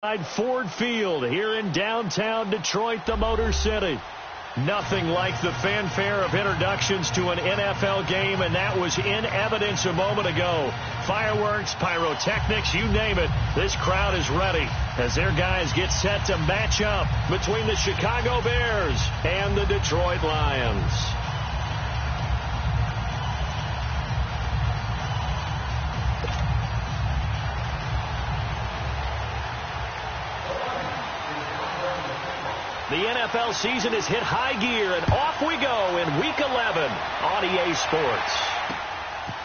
Ford Field here in downtown Detroit, the Motor City. Nothing like the fanfare of introductions to an NFL game, and that was in evidence a moment ago. Fireworks, pyrotechnics, you name it. This crowd is ready as their guys get set to match up between the Chicago Bears and the Detroit Lions. The NFL season has hit high gear, and off we go in Week 11 on EA Sports.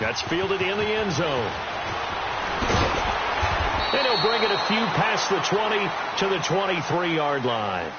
That's fielded in the end zone. And he'll bring it a few past the 20 to the 23-yard line.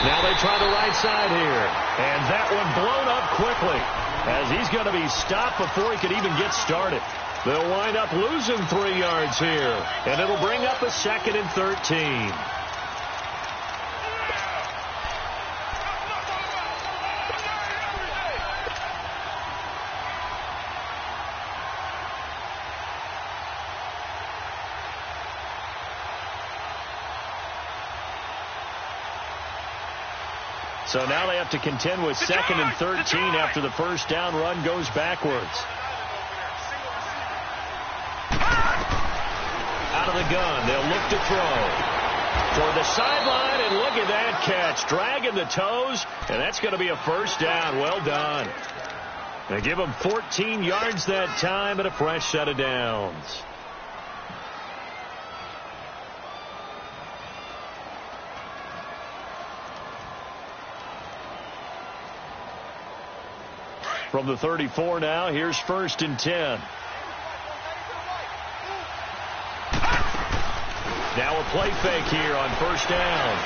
Now they try the right side here. And that one blown up quickly as he's going to be stopped before he could even get started. They'll wind up losing 3 yards here. And it'll bring up a 2nd and 13. So now they have to contend with 2nd and 13 after the first down run goes backwards. Out of the gun, they'll look to throw. Toward the sideline, and look at that catch. Dragging the toes, and that's going to be a first down. Well done. They give them 14 yards that time and a fresh set of downs. From the 34 now, here's 1st and 10. Now a play fake here on first down.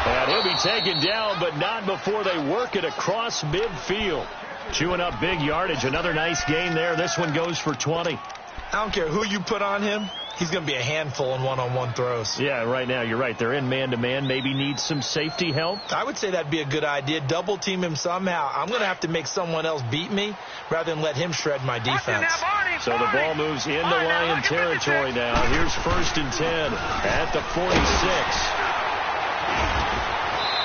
And he'll be taken down, but not before they work it across midfield. Chewing up big yardage. Another nice gain there. This one goes for 20. I don't care who you put on him. He's going to be a handful in one-on-one throws. Yeah, right now, you're right. They're in man-to-man. Maybe needs some safety help. I would say that'd be a good idea. Double team him somehow. I'm going to have to make someone else beat me rather than let him shred my defense. So the ball moves into Lion territory now. Here's 1st and 10 at the 46.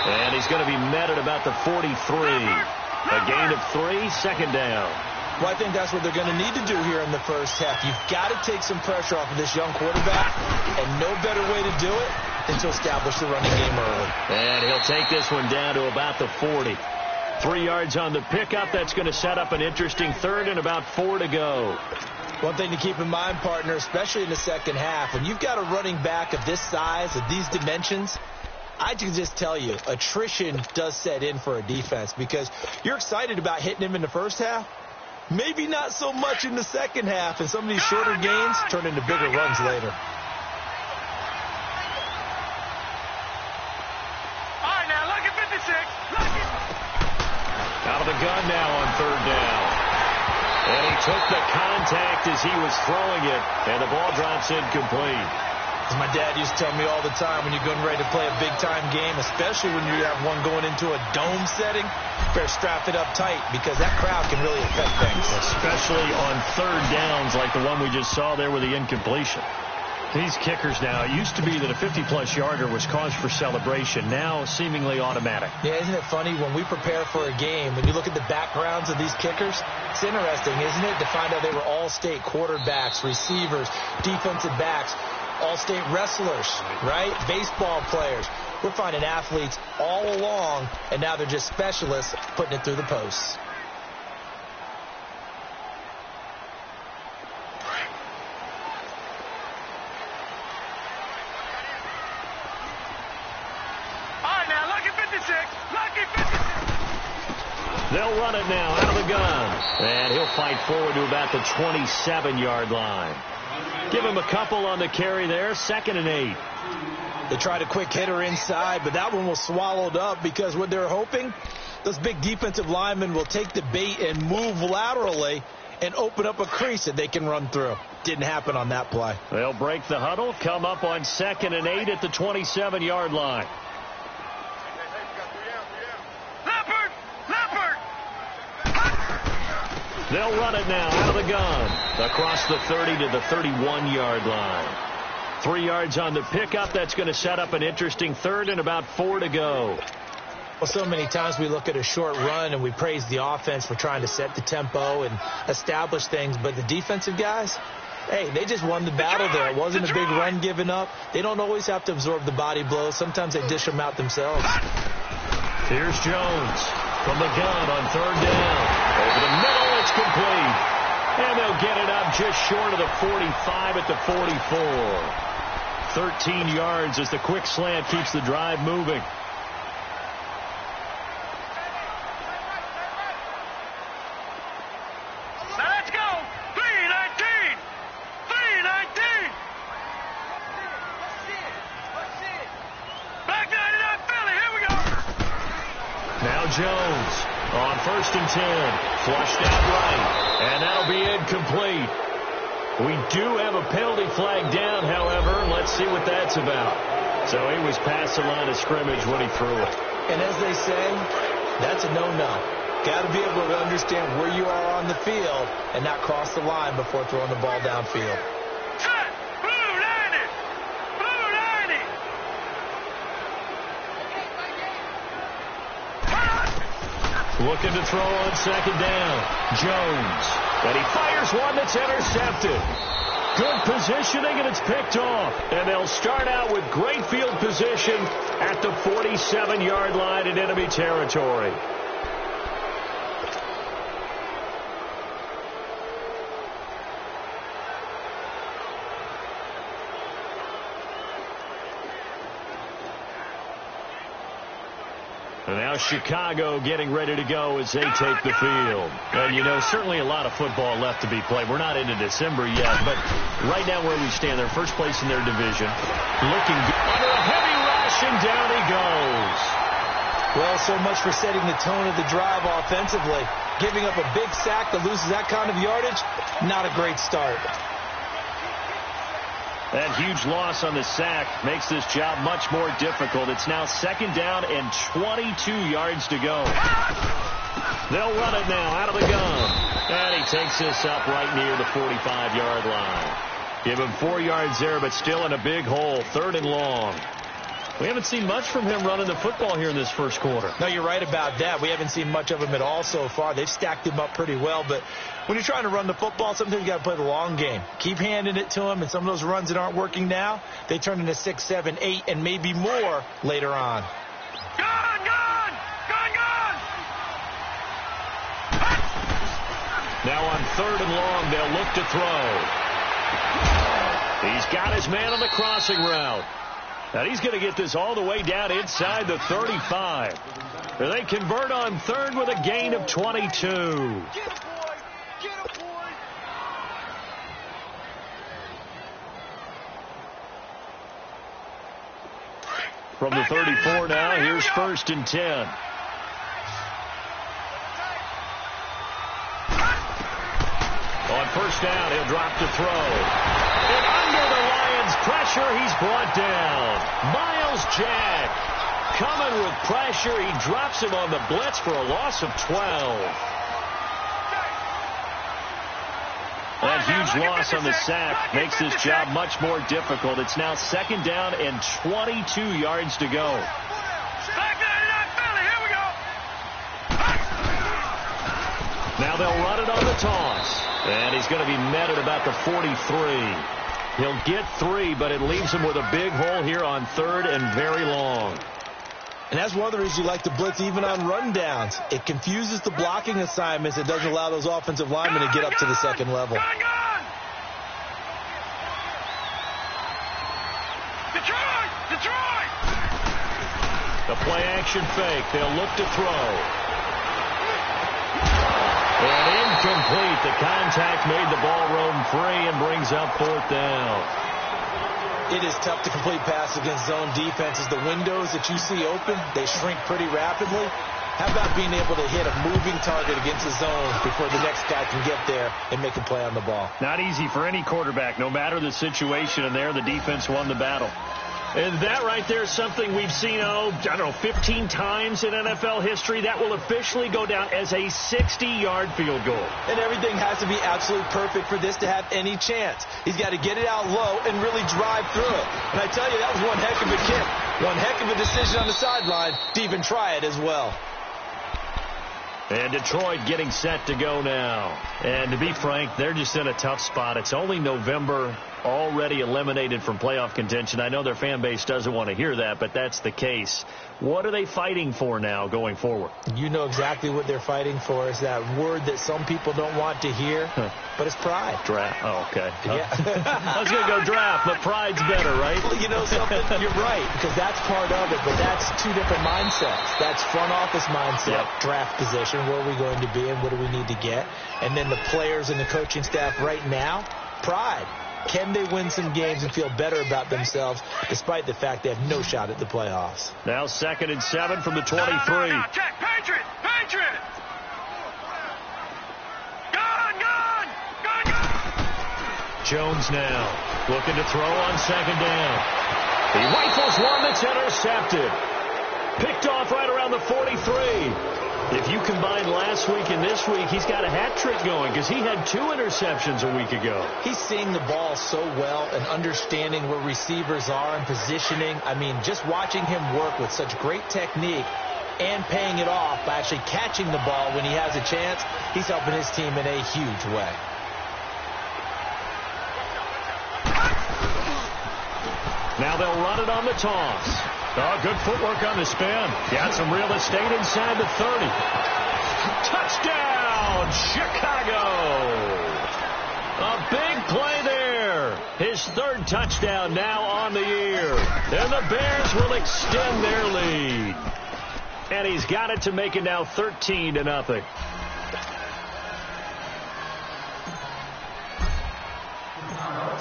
And he's going to be met at about the 43. A gain of 3, 2nd down. Well, I think that's what they're going to need to do here in the first half. You've got to take some pressure off of this young quarterback, and no better way to do it than to establish the running game early. And he'll take this one down to about the 40. 3 yards on the pickup. That's going to set up an interesting 3rd and about 4 to go. One thing to keep in mind, partner, especially in the second half, when you've got a running back of this size, of these dimensions, I can just tell you, attrition does set in for a defense because you're excited about hitting him in the first half. Maybe not so much in the second half, and some of these shorter gains turn into bigger runs later. All right, now look at 56. Out of the gun now on 3rd down. And he took the contact as he was throwing it, and the ball drops incomplete. As my dad used to tell me all the time, when you're getting ready to play a big-time game, especially when you have one going into a dome setting, better strap it up tight because that crowd can really affect things. Especially on 3rd downs like the one we just saw there with the incompletion. These kickers now, it used to be that a 50-plus yarder was cause for celebration. Now seemingly automatic. Yeah, isn't it funny when we prepare for a game, when you look at the backgrounds of these kickers, it's interesting, isn't it, to find out they were all-state quarterbacks, receivers, defensive backs, all-state wrestlers, right? Baseball players. We're finding athletes all along, and now they're just specialists putting it through the posts. All right, now look at 56. Look at 56. They'll run it now out of the gun. And he'll fight forward to about the 27-yard line. Give him a couple on the carry there. 2nd and 8. They tried a quick hitter inside, but that one was swallowed up because what they're hoping, those big defensive linemen will take the bait and move laterally and open up a crease that they can run through. Didn't happen on that play. They'll break the huddle, come up on 2nd and 8 at the 27-yard line. They'll run it now out of the gun across the 30 to the 31-yard line. 3 yards on the pickup. That's going to set up an interesting 3rd and about 4 to go. Well, so many times we look at a short run and we praise the offense for trying to set the tempo and establish things. But the defensive guys, hey, they just won the battle there. It wasn't a big run given up. They don't always have to absorb the body blows. Sometimes they dish them out themselves. Here's Jones from the gun on 3rd down. Over the middle, it's complete. And they'll get it up just short of the 45 at the 44. 13 yards as the quick slant keeps the drive moving. Now let's go. 3-19. 3-19. Back 99 Philly. Here we go. Now Jones on 1st and 10. Flushed out right. And that'll be incomplete. We do have a penalty flag down, however. Let's see what that's about. So he was past the line of scrimmage when he threw it. And as they say, that's a no-no. Got to be able to understand where you are on the field and not cross the line before throwing the ball downfield. Set. Blue 90. Blue 90. Looking to throw on 2nd down. Jones. And he fires one that's intercepted. Good positioning, and it's picked off. And they'll start out with great field position at the 47-yard line in enemy territory. And now Chicago getting ready to go as they take the field. And, you know, certainly a lot of football left to be played. We're not into December yet, but right now where we stand, they're first place in their division. Looking good. Under a heavy rush, and down he goes. Well, so much for setting the tone of the drive offensively. Giving up a big sack that loses that kind of yardage, not a great start. That huge loss on the sack makes this job much more difficult. It's now 2nd down and 22 yards to go. They'll run it now out of the gun. And he takes this up right near the 45-yard line. Give him 4 yards there, but still in a big hole. 3rd and long. We haven't seen much from him running the football here in this first quarter. No, you're right about that. We haven't seen much of him at all so far. They've stacked him up pretty well, but when you're trying to run the football, sometimes you got to play the long game. Keep handing it to him, and some of those runs that aren't working now, they turn into 6, 7, 8, and maybe more later on. Gone, gone, gone, gone. Now on 3rd and long, they'll look to throw. He's got his man on the crossing route. And he's going to get this all the way down inside the 35. They convert on 3rd with a gain of 22. Get him, boy. Get him, boy. From the 34 now, here's 1st and 10. On 1st down, he'll drop to throw. And under the Lions' pressure, he's brought down. Miles Jack coming with pressure. He drops him on the blitz for a loss of 12. That huge loss on the sack makes this job much more difficult. It's now 2nd down and 22 yards to go. Back 99 Philly. Here we go. Now they'll run it on the toss. And he's going to be met at about the 43. He'll get 3, but it leaves him with a big hole here on 3rd and very long. And that's one of the reasons you like to blitz even on rundowns. It confuses the blocking assignments. It doesn't allow those offensive linemen to get up to the 2nd level. Detroit! Detroit! The play action fake. They'll look to throw. And incomplete. The contact made the ball roam free and brings up 4th down. It is tough to complete pass against zone defenses. The windows that you see open, they shrink pretty rapidly. How about being able to hit a moving target against the zone before the next guy can get there and make a play on the ball? Not easy for any quarterback, no matter the situation, and there the defense won the battle. And that right there is something we've seen, 15 times in NFL history. That will officially go down as a 60-yard field goal. And everything has to be absolutely perfect for this to have any chance. He's got to get it out low and really drive through it. And I tell you, that was one heck of a kick. One heck of a decision on the sideline to even try it as well. And Detroit getting set to go now. And to be frank, they're just in a tough spot. It's only November, already eliminated from playoff contention. I know their fan base doesn't want to hear that, but that's the case. What are they fighting for now going forward? You know exactly what they're fighting for. Is that word that some people don't want to hear, but it's pride. Draft. Oh, okay. Yeah. I was going to go draft, but pride's better, right? Well, you know something? You're right, because that's part of it, but that's two different mindsets. That's front office mindset, draft position, where are we going to be and what do we need to get? And then the players and the coaching staff right now, pride. Can they win some games and feel better about themselves despite the fact they have no shot at the playoffs? Now 2nd and 7 from the 23. No, check. Patriot! Patriot! Gone! Jones now looking to throw on 2nd down. He rifles one that's intercepted. Picked off right around the 43. If you combine last week and this week, he's got a hat trick going because he had 2 interceptions a week ago. He's seeing the ball so well and understanding where receivers are and positioning. I mean, just watching him work with such great technique and paying it off by actually catching the ball when he has a chance, he's helping his team in a huge way. Now they'll run it on the toss. Oh, good footwork on the spin. Got some real estate inside the 30. Touchdown, Chicago. A big play there. His 3rd touchdown now on the year. And the Bears will extend their lead. And he's got it to make it now 13-0.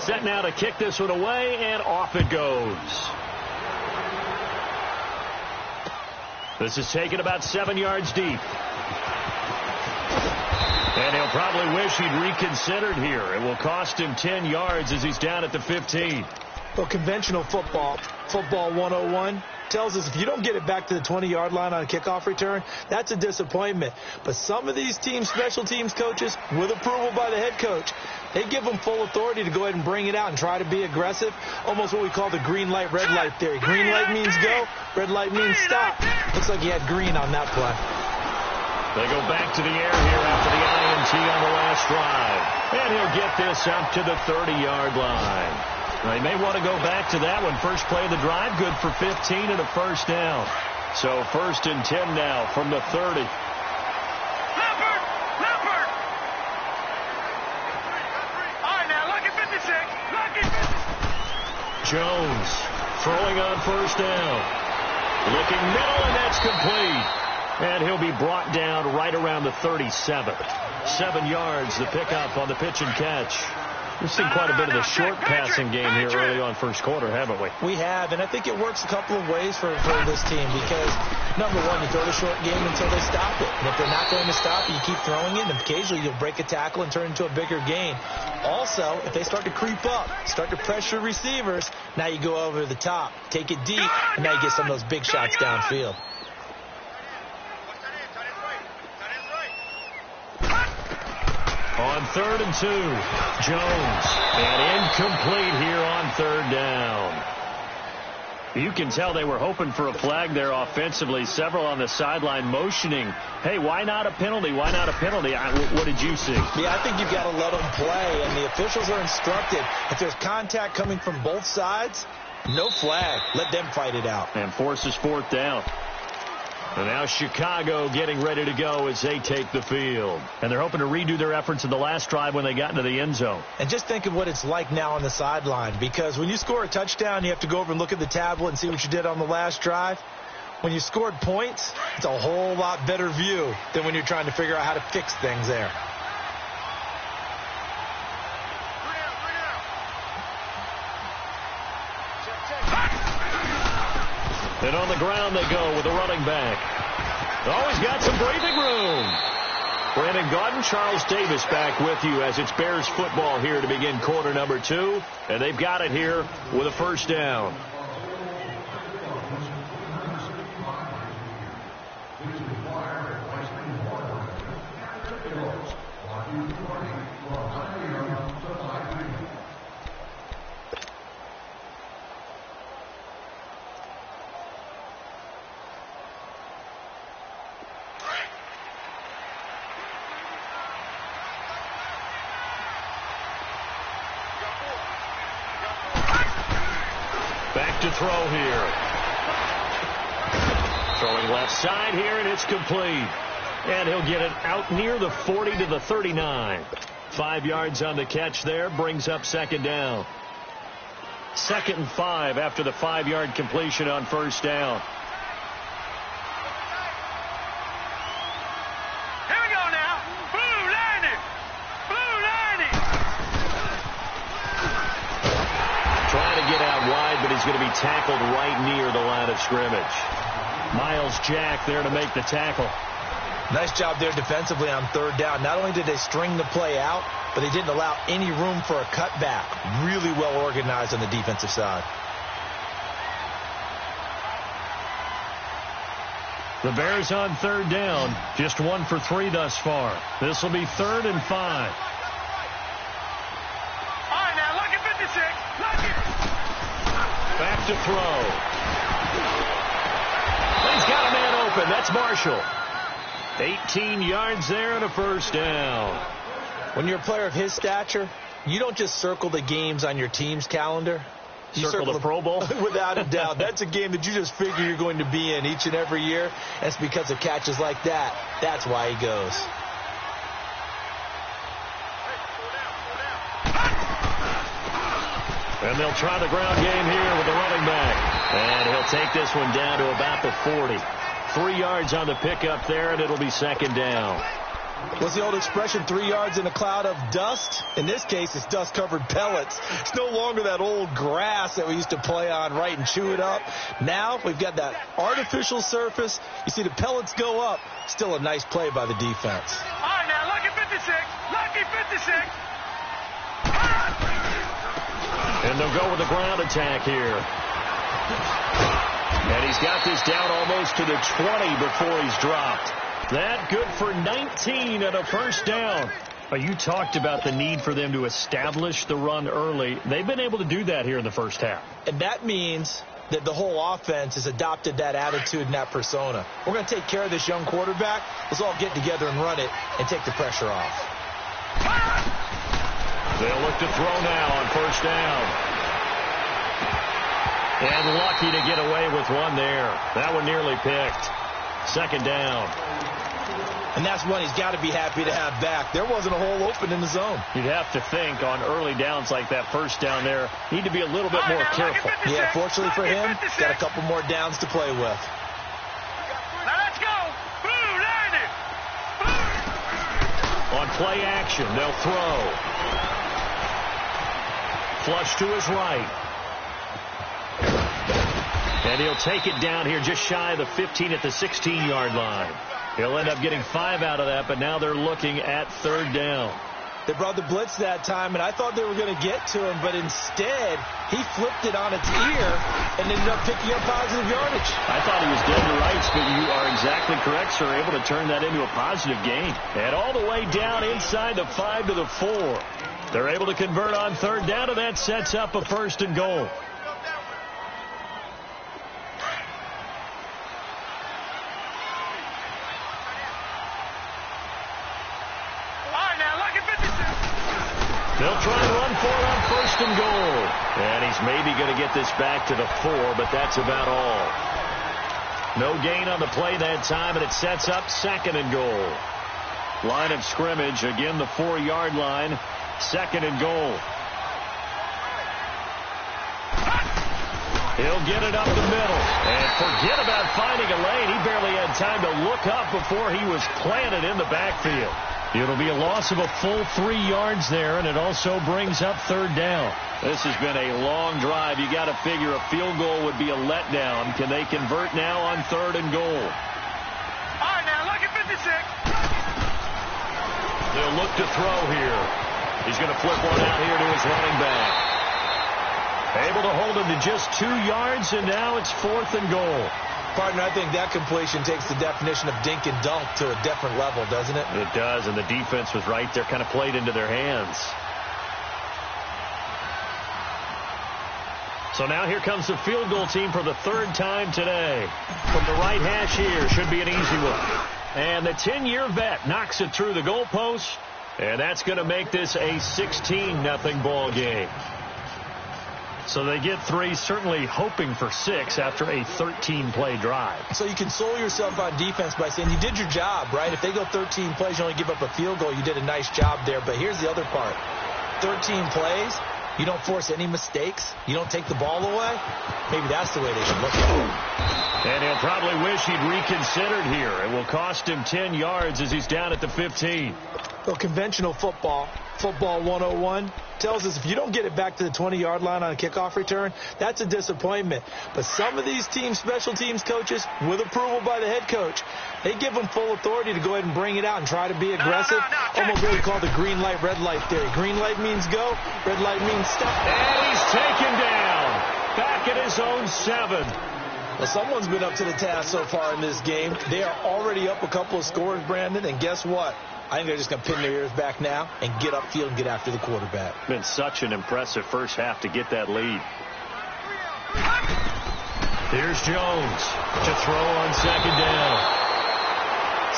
Set now to kick this one away, and off it goes. This is taken about 7 yards deep. And he'll probably wish he'd reconsidered here. It will cost him 10 yards as he's down at the 15. Well, conventional football 101, tells us if you don't get it back to the 20-yard line on a kickoff return, that's a disappointment. But some of these teams, special teams coaches, with approval by the head coach, they give them full authority to go ahead and bring it out and try to be aggressive. Almost what we call the green light, red light theory. Green light means go, red light means stop. Looks like he had green on that play. They go back to the air here after the INT on the last drive. And he'll get this up to the 30-yard line. Now, he may want to go back to that one. First play of the drive, good for 15 and a 1st down. So 1st and 10 now from the 30. Leopard! All right, now, lucky 56. Lucky 56. Jones throwing on 1st down. Looking middle, and that's complete. And he'll be brought down right around the 37. 7 yards, the pickup on the pitch and catch. We've seen quite a bit of the short passing game here early on 1st quarter, haven't we? We have, and I think it works a couple of ways for this team because, number one, you throw the short game until they stop it. And if they're not going to stop it, you keep throwing it, and occasionally you'll break a tackle and turn it into a bigger gain. Also, if they start to creep up, start to pressure receivers, now you go over the top, take it deep, and now you get some of those big shots downfield. On 3rd and 2, Jones, and incomplete here on 3rd down. You can tell they were hoping for a flag there offensively. Several on the sideline motioning, hey, why not a penalty? Why not a penalty? What did you see? Yeah, I think you've got to let them play, and the officials are instructed. If there's contact coming from both sides, no flag. Let them fight it out. And forces 4th down. And now Chicago getting ready to go as they take the field. And they're hoping to redo their efforts in the last drive when they got into the end zone. And just think of what it's like now on the sideline, because when you score a touchdown, you have to go over and look at the tablet and see what you did on the last drive. When you scored points, it's a whole lot better view than when you're trying to figure out how to fix things there. And on the ground they go with a running back. Always got some breathing room. Brandon Gaudin, Charles Davis back with you as it's Bears football here to begin quarter number 2. And they've got it here with a first down. Back to throw here. Throwing left side here, and it's complete. And he'll get it out near the 40 to the 39. 5 yards on the catch there, brings up second down. 2nd and 5 after the 5-yard completion on first down. Here we go now. Blue lining. Blue lining. Trying to get out wide, but he's going to be tackled right near the line of scrimmage. Miles Jack there to make the tackle. Nice job there defensively on third down. Not only did they string the play out, but they didn't allow any room for a cutback. Really well organized on the defensive side. The Bears on third down, just 1 for 3 thus far. This will be 3rd and 5. All right, now, look at 56. Look it. Back to throw. He's got a man open. That's Marshall. 18 yards there and a first down. When you're a player of his stature, you don't just circle the games on your team's calendar. You Circle the Pro Bowl? Without a doubt. That's a game that you just figure you're going to be in each and every year. And it's because of catches like that. That's why he goes. And they'll try the ground game here with the running back. And he'll take this one down to about the 40. 3 yards on the pickup there, and it'll be second down. What's the old expression, 3 yards in a cloud of dust? In this case, it's dust-covered pellets. It's no longer that old grass that we used to play on, right, and chew it up. Now we've got that artificial surface. You see the pellets go up. Still a nice play by the defense. All right, now, lucky 56. Lucky 56. And they'll go with the ground attack here. And he's got this down almost to the 20 before he's dropped. That good for 19 and a first down. You talked about the need for them to establish the run early. They've been able to do that here in the first half. And that means that the whole offense has adopted that attitude and that persona. We're going to take care of this young quarterback. Let's all get together and run it and take the pressure off. They'll look to throw now on first down. And lucky to get away with one there. That one nearly picked. Second down. And that's one he's got to be happy to have back. There wasn't a hole open in the zone. You'd have to think on early downs like that first down there, need to be a little bit more careful. Yeah, fortunately for him, got a couple more downs to play with. Now let's go. Blue lining. On play action, they'll throw. Flush to his right. And he'll take it down here just shy of the 15 at the 16-yard line. He'll end up getting 5 out of that, but now they're looking at third down. They brought the blitz that time, and I thought they were going to get to him, but instead, he flipped it on its ear and ended up picking up positive yardage. I thought he was dead to rights, but you are exactly correct, sir. Able to turn that into a positive gain. And all the way down inside the 5 to the 4. They're able to convert on third down, and that sets up a first and goal. They'll try and run for it on first and goal. And he's maybe going to get this back to the 4, but that's about all. No gain on the play that time, and it sets up second and goal. Line of scrimmage, again the 4-yard line, second and goal. He'll get it up the middle. And forget about finding a lane. He barely had time to look up before he was planted in the backfield. It'll be a loss of a full 3 yards there, and it also brings up third down. This has been a long drive. You got to figure a field goal would be a letdown. Can they convert now on 3rd and goal? All right, now, look at 56. They'll look to throw here. He's going to flip one out here to his running back. Able to hold him to just 2 yards, and now it's 4th and goal. Partner, I think that completion takes the definition of dink and dunk to a different level, doesn't it? It does, and the defense was right there, kind of played into their hands. So now here comes the field goal team for the 3rd time today. From the right hash here, should be an easy one. And the 10-year vet knocks it through the goalpost, and that's going to make this a 16-0 ball game. So they get 3, certainly hoping for 6 after a 13-play drive. So you console yourself on defense by saying you did your job, right? If they go 13 plays, you only give up a field goal, you did a nice job there. But here's the other part. 13 plays, you don't force any mistakes, you don't take the ball away. Maybe that's the way they should look at it. And he'll probably wish he'd reconsidered here. It will cost him 10 yards as he's down at the 15. Well, conventional football 101, tells us if you don't get it back to the 20-yard line on a kickoff return, that's a disappointment. But some of these teams, special teams coaches, with approval by the head coach, they give them full authority to go ahead and bring it out and try to be aggressive. Almost what we call the green light, red light theory. Green light means go, red light means stop. And he's taken down. Back at his own 7. Well, someone's been up to the task so far in this game. They are already up a couple of scores, Brandon, and guess what? I think they're just going to pin their ears back now and get upfield and get after the quarterback. Been such an impressive first half to get that lead. Here's Jones to throw on 2nd down.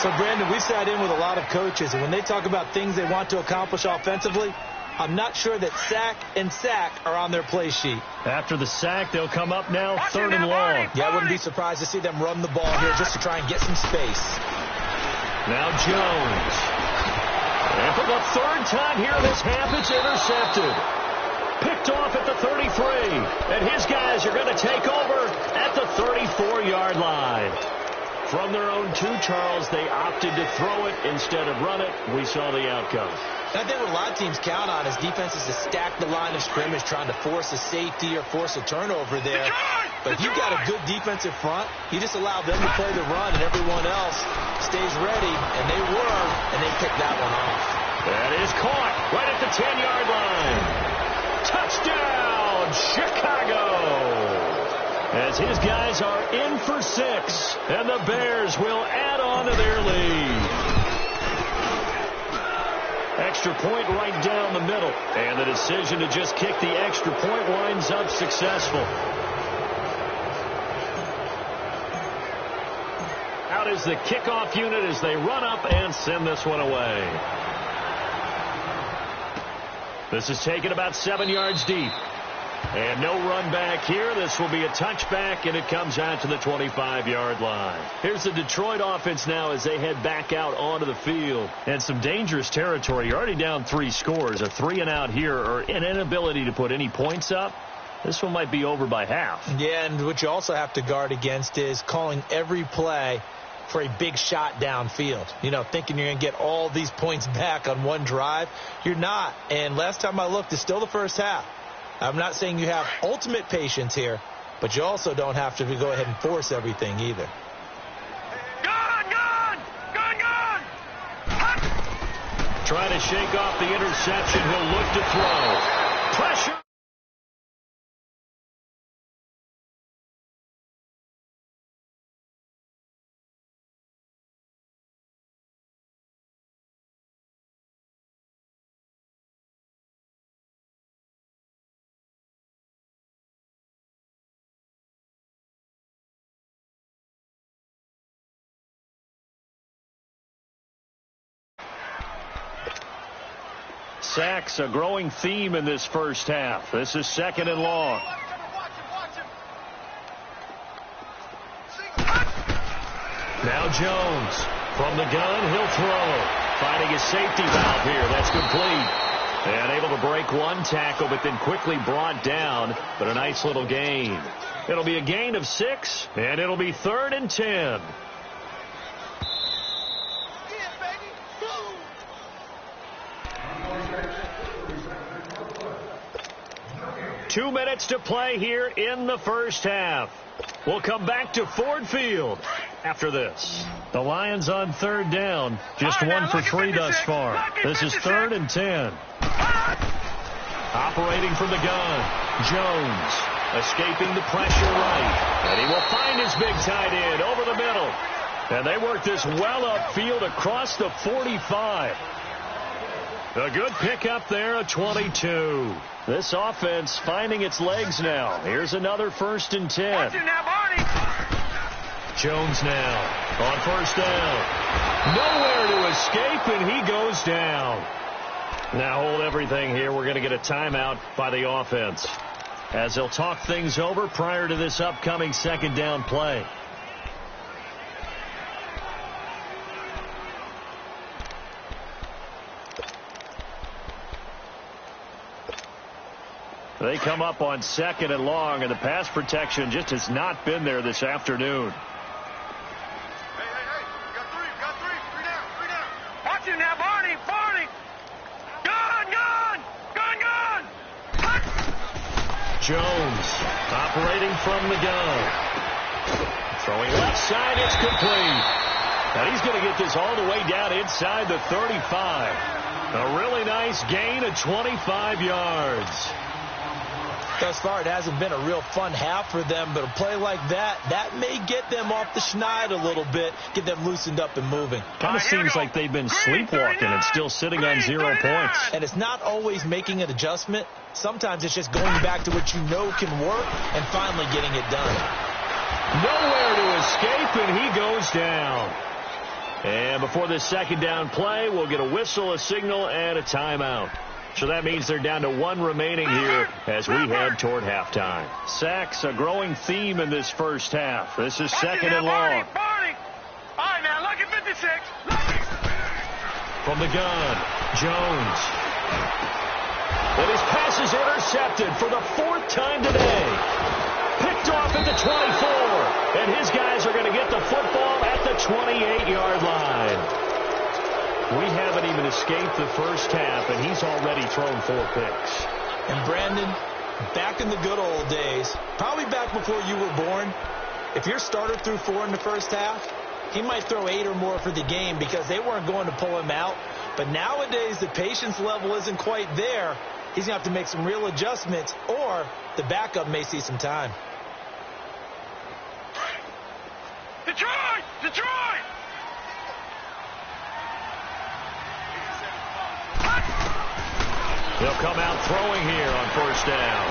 So, Brandon, we sat in with a lot of coaches, and when they talk about things they want to accomplish offensively, I'm not sure that sack and sack are on their play sheet. After the sack, they'll come up now 3rd and long. Yeah, I wouldn't be surprised to see them run the ball here just to try and get some space. Now Jones. And for the 3rd time here this half, it's intercepted. Picked off at the 33. And his guys are going to take over at the 34-yard line. From their own 2, Charles, they opted to throw it instead of run it. We saw the outcome. I think what a lot of teams count on is defenses to stack the line of scrimmage, trying to force a safety or force a turnover there. But if you've got a good defensive front, you just allow them to play the run and everyone else stays ready, and they were, and they picked that one off. That is caught right at the 10-yard line. Touchdown, Chicago! As his guys are in for 6, and the Bears will add on to their lead. Extra point right down the middle. And the decision to just kick the extra point winds up successful. Out is the kickoff unit as they run up and send this one away. This is taken about 7 yards deep. And no run back here. This will be a touchback, and it comes out to the 25-yard line. Here's the Detroit offense now as they head back out onto the field. And some dangerous territory. You're already down 3 scores. A 3-and-out here, or an inability to put any points up. This one might be over by half. Yeah, and what you also have to guard against is calling every play for a big shot downfield. You know, thinking you're going to get all these points back on one drive. You're not. And last time I looked, it's still the first half. I'm not saying you have ultimate patience here, but you also don't have to go ahead and force everything either. Gone! Trying to shake off the interception. He'll look to throw. Pressure. Sacks, a growing theme in this first half. This is 2nd and long. Now Jones from the gun. He'll throw. Finding his safety valve here. That's complete. And able to break one tackle, but then quickly brought down. But a nice little gain. It'll be a gain of 6, and it'll be 3rd and 10. Two minutes to play here in the first half. We'll come back to Ford Field after this. The Lions on 3rd down. Just 1 for 3 thus far. This is 3rd and 10. Operating from the gun, Jones escaping the pressure right. And he will find his big tight end over the middle. And they work this well upfield across the 45. A good pickup there, a 22. This offense finding its legs now. Here's another 1st and 10. Jones now on 1st down. Nowhere to escape, and he goes down. Now hold everything here. We're going to get a timeout by the offense as they'll talk things over prior to this upcoming 2nd down play. They come up on 2nd and long, and the pass protection just has not been there this afternoon. Hey. Got three down. Watch him now, Barney. Gun. Jones operating from the gun. Throwing left side, it's complete. And he's going to get this all the way down inside the 35. A really nice gain of 25 yards. Thus far, it hasn't been a real fun half for them, but a play like that may get them off the schneid a little bit, get them loosened up and moving. Kind of seems like they've been sleepwalking and still sitting on 0 points. And it's not always making an adjustment. Sometimes it's just going back to what you know can work and finally getting it done. Nowhere to escape, and he goes down. And before this 2nd down play, we'll get a whistle, a signal, and a timeout. So that means they're down to 1 remaining here as we head toward halftime. Sacks, a growing theme in this first half. This is 2nd and long. Barney. All right, now, look at 56. From the gun, Jones. And his pass is intercepted for the 4th time today. Picked off at the 24. And his guys are going to get the football at the 28-yard line. We haven't even escaped the first half, and he's already thrown 4 picks. And Brandon, back in the good old days, probably back before you were born, if your starter threw 4 in the first half, he might throw 8 or more for the game because they weren't going to pull him out. But nowadays, the patience level isn't quite there. He's going to have to make some real adjustments, or the backup may see some time. Detroit! They'll come out throwing here on 1st down.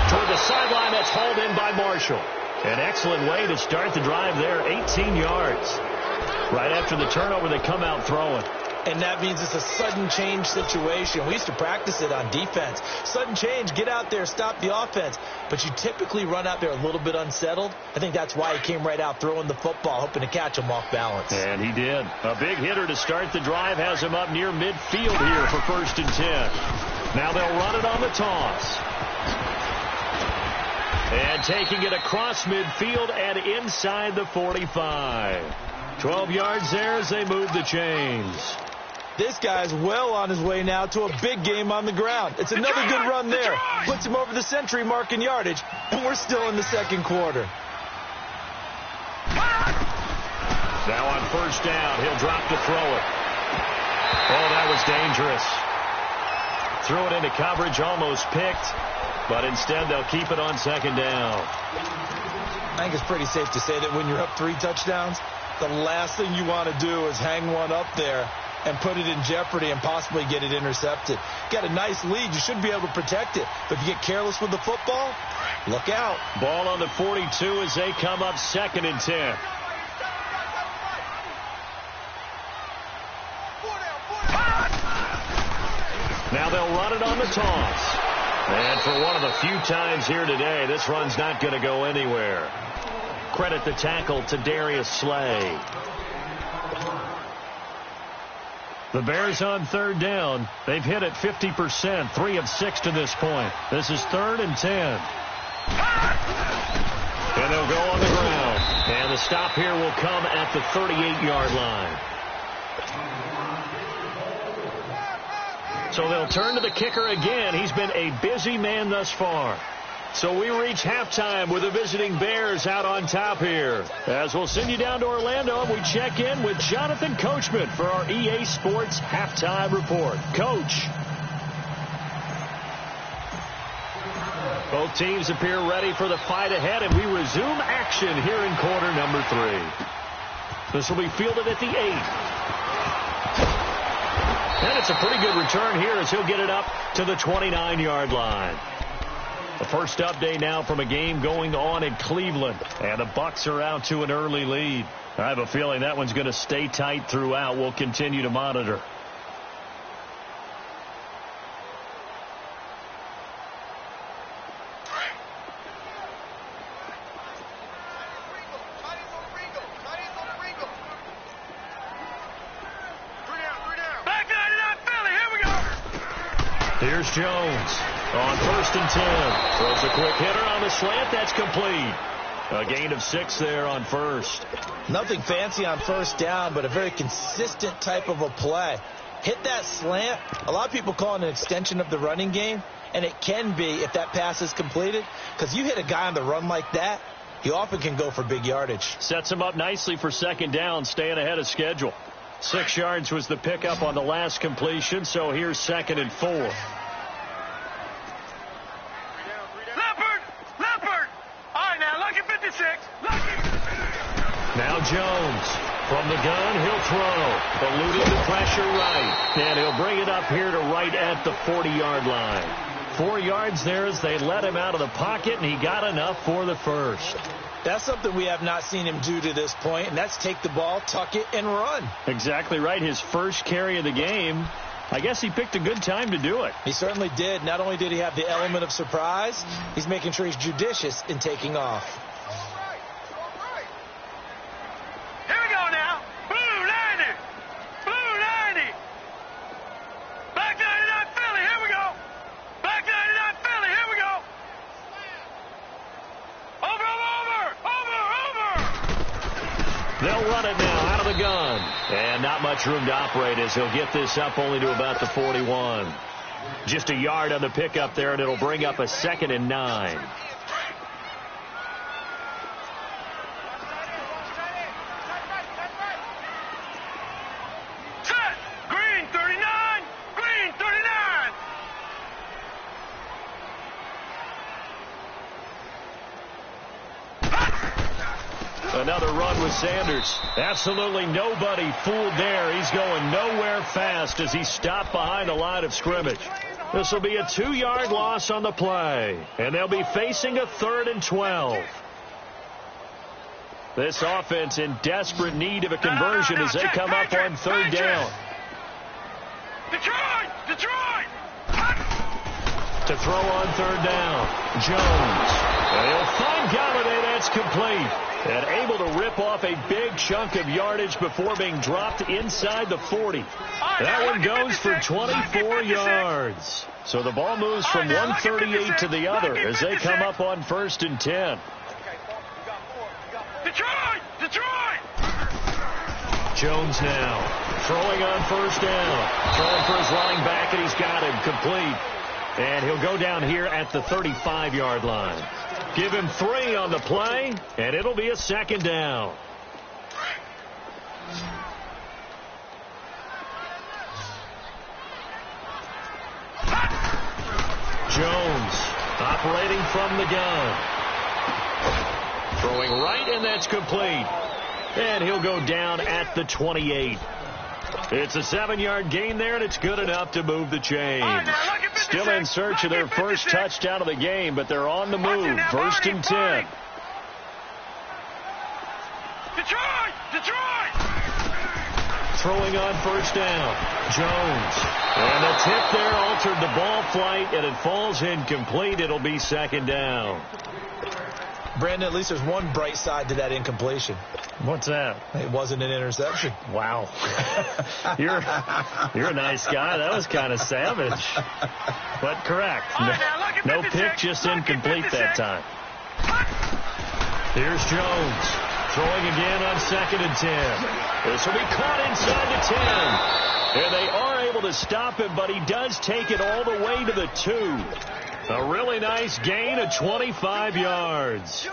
Toward the sideline, that's hauled in by Marshall. An excellent way to start the drive there, 18 yards. Right after the turnover, they come out throwing. And that means it's a sudden change situation. We used to practice it on defense. Sudden change, get out there, stop the offense. But you typically run out there a little bit unsettled. I think that's why he came right out throwing the football, hoping to catch him off balance. And he did. A big hitter to start the drive has him up near midfield here for 1st and 10. Now they'll run it on the toss. And taking it across midfield and inside the 45. 12 yards there as they move the chains. This guy's well on his way now to a big game on the ground. It's another good run there. Puts him over the century mark in yardage, and we're still in the 2nd quarter. Now on 1st down, he'll drop to throw it. Oh, that was dangerous. Threw it into coverage, almost picked, but instead they'll keep it on 2nd down. I think it's pretty safe to say that when you're up 3 touchdowns, the last thing you want to do is hang one up there and put it in jeopardy and possibly get it intercepted. Got a nice lead. You should be able to protect it. But if you get careless with the football, look out. Ball on the 42 as they come up 2nd and 10. Now they'll run it on the toss. And for one of the few times here today, this run's not going to go anywhere. Credit the tackle to Darius Slay. The Bears on third down. They've hit it 50%, 3 of 6 to this point. This is 3rd and 10. And they'll go on the ground. And the stop here will come at the 38-yard line. So they'll turn to the kicker again. He's been a busy man thus far. So we reach halftime with the visiting Bears out on top here. As we'll send you down to Orlando, and we check in with Jonathan Coachman for our EA Sports Halftime Report. Coach. Both teams appear ready for the fight ahead, and we resume action here in quarter number 3. This will be fielded at the 8. And it's a pretty good return here as he'll get it up to the 29-yard line. The first update now from a game going on in Cleveland. And the Bucs are out to an early lead. I have a feeling that one's going to stay tight throughout. We'll continue to monitor. Here's Jones on 1st and 10. Throws a quick hitter on the slant. That's complete. A gain of 6 there on first. Nothing fancy on first down, but a very consistent type of a play. Hit that slant. A lot of people call it an extension of the running game, and it can be if that pass is completed, because you hit a guy on the run like that, he often can go for big yardage. Sets him up nicely for second down, staying ahead of schedule. 6 yards was the pickup on the last completion, so here's 2nd and 4. Leopard! All right, now, lucky 56. Now Jones. From the gun, he'll throw. Eluding the pressure right. And he'll bring it up here to right at the 40-yard line. 4 yards there as they let him out of the pocket, and he got enough for the first. That's something we have not seen him do to this point, and that's take the ball, tuck it, and run. Exactly right. His first carry of the game. I guess he picked a good time to do it. He certainly did. Not only did he have the element of surprise, he's making sure he's judicious in taking off. Here we go now. Blue 90. Blue 90. Back 99 Philly. Here we go. Back 99 Philly. Here we go. Over. They'll run it now out of the gun. And not much room to operate as he'll get this up only to about the 41. Just a yard on the pickup there, and it'll bring up a 2nd and 9. Set. Green 39. Green 39. Another run with Sanders. Absolutely nobody fooled there. He's going nowhere fast as he stopped behind the line of scrimmage. This will be a 2-yard loss on the play, and they'll be facing a 3rd and 12. This offense in desperate need of a conversion as they come up on 3rd down. Detroit! To throw on 3rd down, Jones. And he'll find Galladay. That's complete. And able to rip off a big chunk of yardage before being dropped inside the 40. That one goes for 24 yards. So the ball moves from 138 to the other as they come up on 1st and 10. Detroit! Jones now throwing on 1st down. Throwing for his running back, and he's got him complete. And he'll go down here at the 35-yard line. Give him 3 on the play, and it'll be a 2nd down. Jones operating from the gun. Throwing right, and that's complete. And he'll go down at the 28. It's a 7-yard gain there, and it's good enough to move the chains. Still in search of their first touchdown of the game, but they're on the move. 1st and 10. Detroit! Throwing on 1st down. Jones. And the tip there altered the ball flight, and it falls incomplete. It'll be 2nd down. Brandon, at least there's one bright side to that incompletion. What's that? It wasn't an interception. Wow. You're a nice guy. That was kind of savage. But correct. No pick, just incomplete that time. Here's Jones. Throwing again on 2nd and 10. This will be caught inside the 10. And they are able to stop him, but he does take it all the way to the 2. A really nice gain of 25 yards.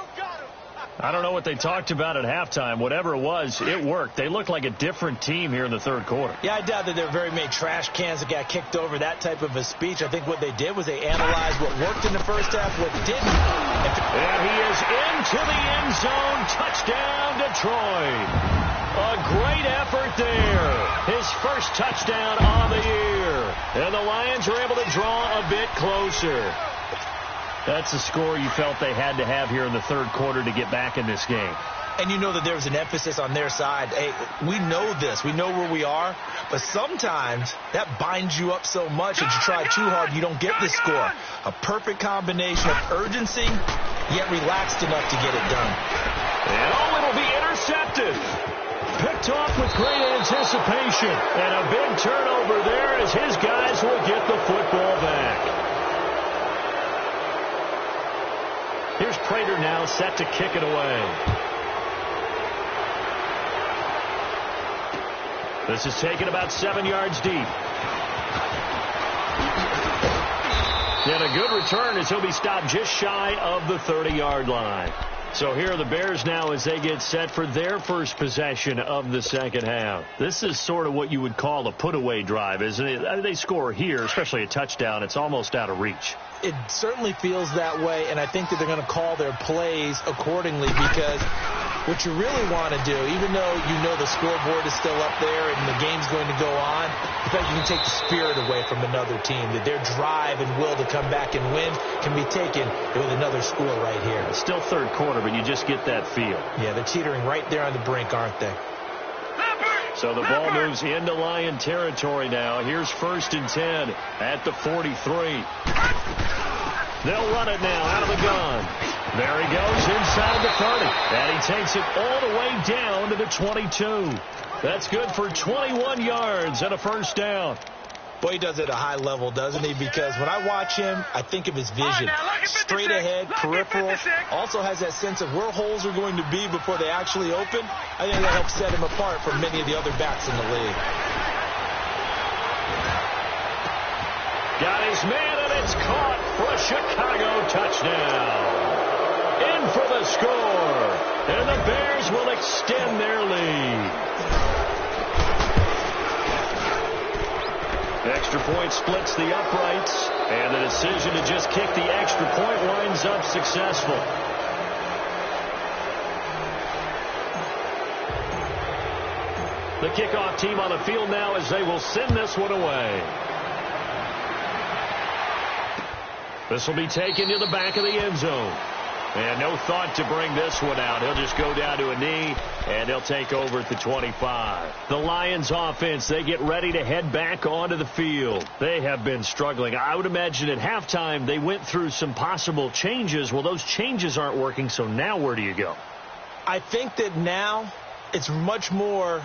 I don't know what they talked about at halftime. Whatever it was, it worked. They looked like a different team here in the third quarter. Yeah, I doubt that there were very many trash cans that got kicked over, that type of a speech. I think what they did was they analyzed what worked in the first half, what didn't. And he is into the end zone. Touchdown, Detroit. A great effort there. His first touchdown on the year. And the Lions are able to draw a bit closer. That's a score you felt they had to have here in the third quarter to get back in this game. And you know that there was an emphasis on their side. Hey, we know this. We know where we are. But sometimes that binds you up so much that you try too hard, you don't get the score. A perfect combination of urgency, yet relaxed enough to get it done. And it'll be intercepted. Picked off with great anticipation. And a big turnover there as his guys will get the football back. Here's Prater now set to kick it away. This is taken about 7 yards deep. And a good return as he'll be stopped just shy of the 30-yard line. So here are the Bears now as they get set for their first possession of the second half. This is sort of what you would call a put-away drive, isn't it? They score here, especially a touchdown. It's almost out of reach. It certainly feels that way, and I think that they're going to call their plays accordingly because what you really want to do, even though you know the scoreboard is still up there and the game's going to go on, the fact you can take the spirit away from another team, that their drive and will to come back and win can be taken with another score right here. It's still third quarter, but you just get that feel. Yeah, they're teetering right there on the brink, aren't they? So the ball moves into Lion territory now. Here's 1st and 10 at the 43. They'll run it now out of the gun. There he goes inside the 30. And he takes it all the way down to the 22. That's good for 21 yards and a first down. Boy, he does it at a high level, doesn't he? Because when I watch him, I think of his vision. Straight ahead, peripheral. Also has that sense of where holes are going to be before they actually open. I think that helps set him apart from many of the other backs in the league. Got his man, and it's caught for a Chicago touchdown. In for the score. And the Bears will extend their lead. Extra point splits the uprights, and the decision to just kick the extra point winds up successful. The kickoff team on the field now as they will send this one away. This will be taken to the back of the end zone. And no thought to bring this one out. He'll just go down to a knee, and he'll take over at the 25. The Lions offense, they get ready to head back onto the field. They have been struggling. I would imagine at halftime they went through some possible changes. Well, those changes aren't working, so now where do you go? I think that now it's much more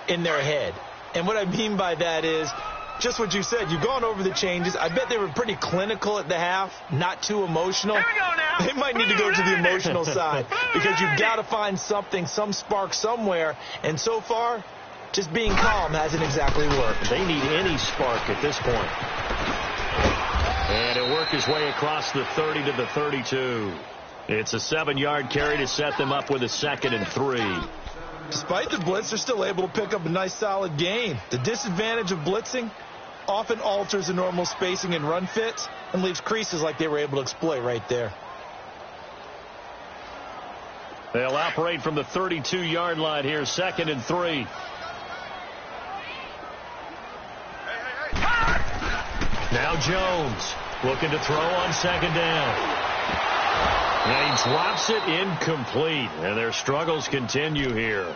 in their head. And what I mean by that is just what you said. You've gone over the changes. I bet they were pretty clinical at the half, not too emotional. Here we go now. They might need to go to the emotional side because you've got to find something, some spark somewhere. And so far, just being calm hasn't exactly worked. They need any spark at this point. And he'll work his way across the 30 to the 32. It's a 7-yard carry to set them up with a 2nd and 3. Despite the blitz, they're still able to pick up a nice solid gain. The disadvantage of blitzing often alters the normal spacing and run fits and leaves creases like they were able to exploit right there. They'll operate from the 32-yard line here, 2nd and 3. Now Jones looking to throw on 2nd down. And he drops it incomplete, and their struggles continue here.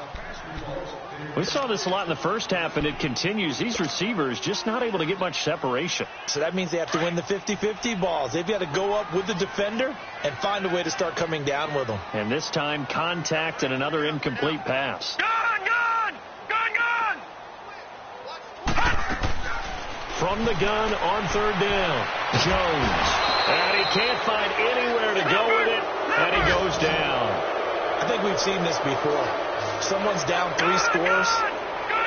We saw this a lot in the first half, and it continues. These receivers just not able to get much separation. So that means they have to win the 50-50 balls. They've got to go up with the defender and find a way to start coming down with them. And this time, contact and another incomplete pass. Gone! From the gun on third down, Jones. And he can't find anywhere to go with it, and he goes down. I think we've seen this before. Someone's down 3 scores.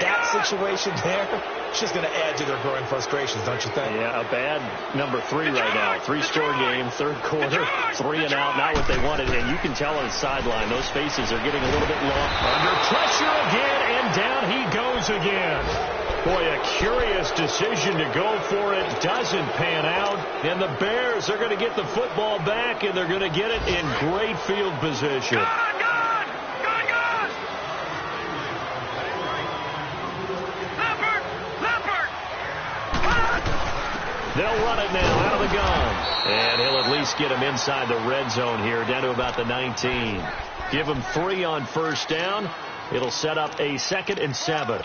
That situation there, it's just going to add to their growing frustrations, don't you think? Yeah, a bad number 3 right now. 3-score game, third quarter, 3 and out, not what they wanted. And you can tell on the sideline, those faces are getting a little bit long. Under pressure again, and down he goes again. Boy, a curious decision to go for it. Doesn't pan out. And the Bears are going to get the football back, and they're going to get it in great field position. They'll run it now out of the gun. And he'll at least get him inside the red zone here, down to about the 19. Give him 3 on first down. It'll set up a 2nd and 7.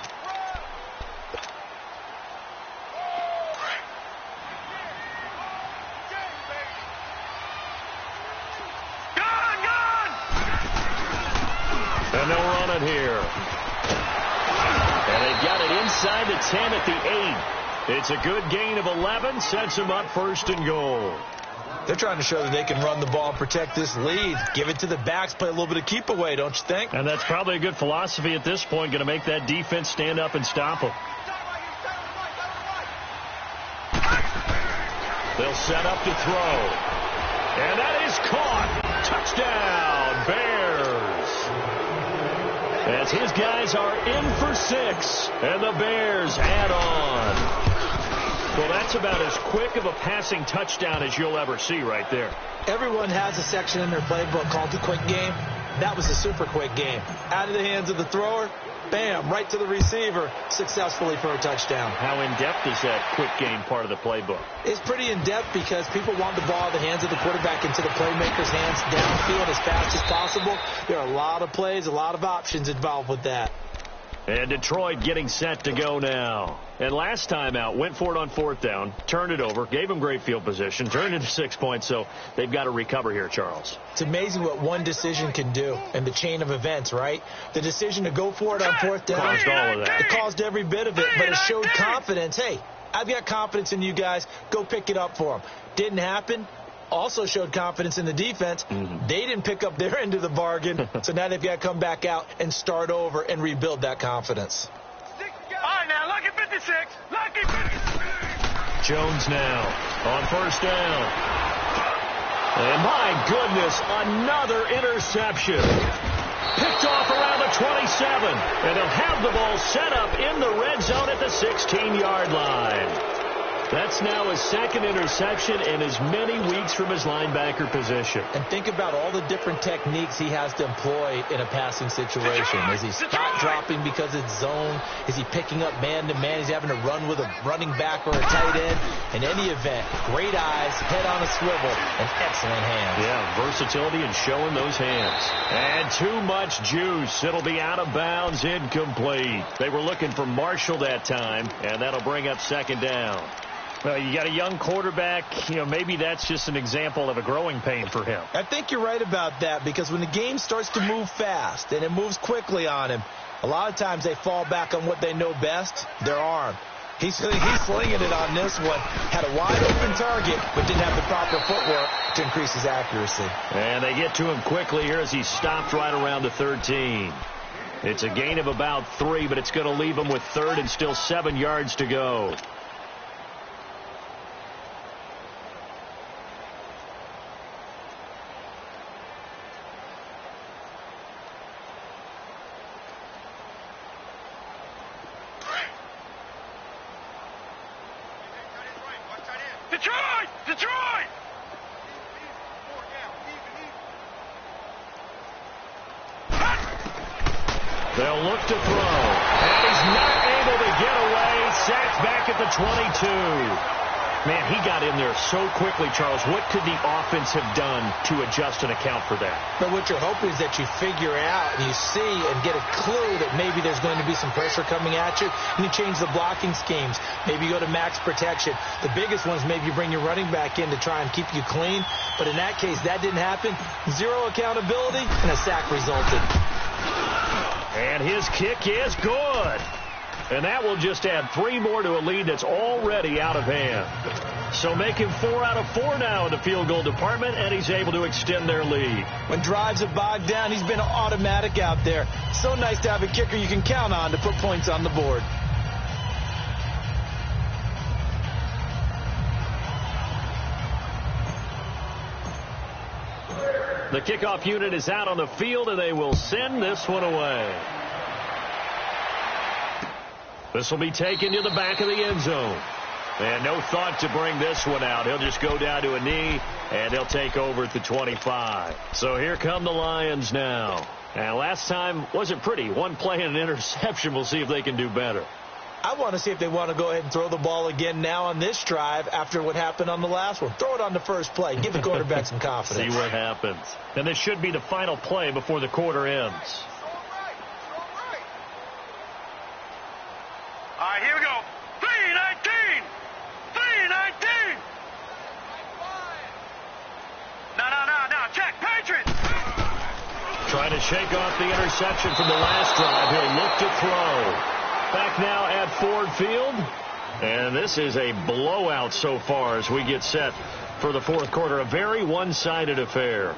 And they'll run it here. And they've got it inside the 10 at the 8. It's a good gain of 11. Sets them up 1st and goal. They're trying to show that they can run the ball and protect this lead. Give it to the backs, play a little bit of keep away, don't you think? And that's probably a good philosophy at this point. Going to make that defense stand up and stop them. They'll set up to throw. And that is caught. Touchdown, Bears. As his guys are in for 6. And the Bears add on. Well, that's about as quick of a passing touchdown as you'll ever see right there. Everyone has a section in their playbook called the quick game. That was a super quick game. Out of the hands of the thrower, bam, right to the receiver, successfully for a touchdown. How in-depth is that quick game part of the playbook? It's pretty in-depth because people want the ball out of the hands of the quarterback into the playmaker's hands downfield as fast as possible. There are a lot of plays, a lot of options involved with that. And Detroit getting set to go now. And last time out, went for it on 4th down, turned it over, gave them great field position, turned into 6 points, so they've got to recover here, Charles. It's amazing what one decision can do in the chain of events, right? The decision to go for it on 4th down caused all of that. It caused every bit of it, but it showed confidence. Hey, I've got confidence in you guys. Go pick it up for them. Didn't happen. Also showed confidence in the defense. They didn't pick up their end of the bargain, so now they've got to come back out and start over and rebuild that confidence. All right, now, lucky 56. Lucky 56. Jones now on 1st down. And my goodness, another interception. Picked off around the 27. And they'll have the ball set up in the red zone at the 16-yard line. That's now his 2nd interception in as many weeks from his linebacker position. And think about all the different techniques he has to employ in a passing situation. Is he spot dropping because it's zone? Is he picking up man-to-man? He's having to run with a running back or a tight end. In any event, great eyes, head on a swivel, and excellent hands. Yeah, versatility and showing those hands. And too much juice. It'll be out of bounds, incomplete. They were looking for Marshall that time, and that'll bring up 2nd down. Well, you got a young quarterback, maybe that's just an example of a growing pain for him. I think you're right about that because when the game starts to move fast and it moves quickly on him, a lot of times they fall back on what they know best, their arm. He's slinging it on this one. Had a wide open target, but didn't have the proper footwork to increase his accuracy. And they get to him quickly here as he stopped right around the 13. It's a gain of about 3, but it's going to leave him with 3rd and still 7 yards to go. Detroit! They'll look to throw. And he's not able to get away. Sacked back at the 22. Man, he got in there so quickly, Charles. What could the offense have done to adjust and account for that? But what you're hoping is that you figure out and you see and get a clue that maybe there's going to be some pressure coming at you, and you change the blocking schemes. Maybe you go to max protection. The biggest one is maybe you bring your running back in to try and keep you clean. But in that case, that didn't happen. Zero accountability, and a sack resulted. And his kick is good. And that will just add 3 more to a lead that's already out of hand. So making 4 out of 4 now in the field goal department, and he's able to extend their lead. When drives have bogged down, he's been automatic out there. So nice to have a kicker you can count on to put points on the board. The kickoff unit is out on the field, and they will send this one away. This will be taken to the back of the end zone. And no thought to bring this one out. He'll just go down to a knee, and they'll take over at the 25. So here come the Lions now. And last time wasn't pretty. One play and an interception. We'll see if they can do better. I want to see if they want to go ahead and throw the ball again now on this drive after what happened on the last one. Throw it on the first play. Give the quarterback some confidence. See what happens. And this should be the final play before the quarter ends. All right, here we go. 3-19. 3-19. Now, check. Patriots. Trying to shake off the interception from the last drive. He'll look to throw. Back now at Ford Field. And this is a blowout so far as we get set for the fourth quarter. A very one-sided affair.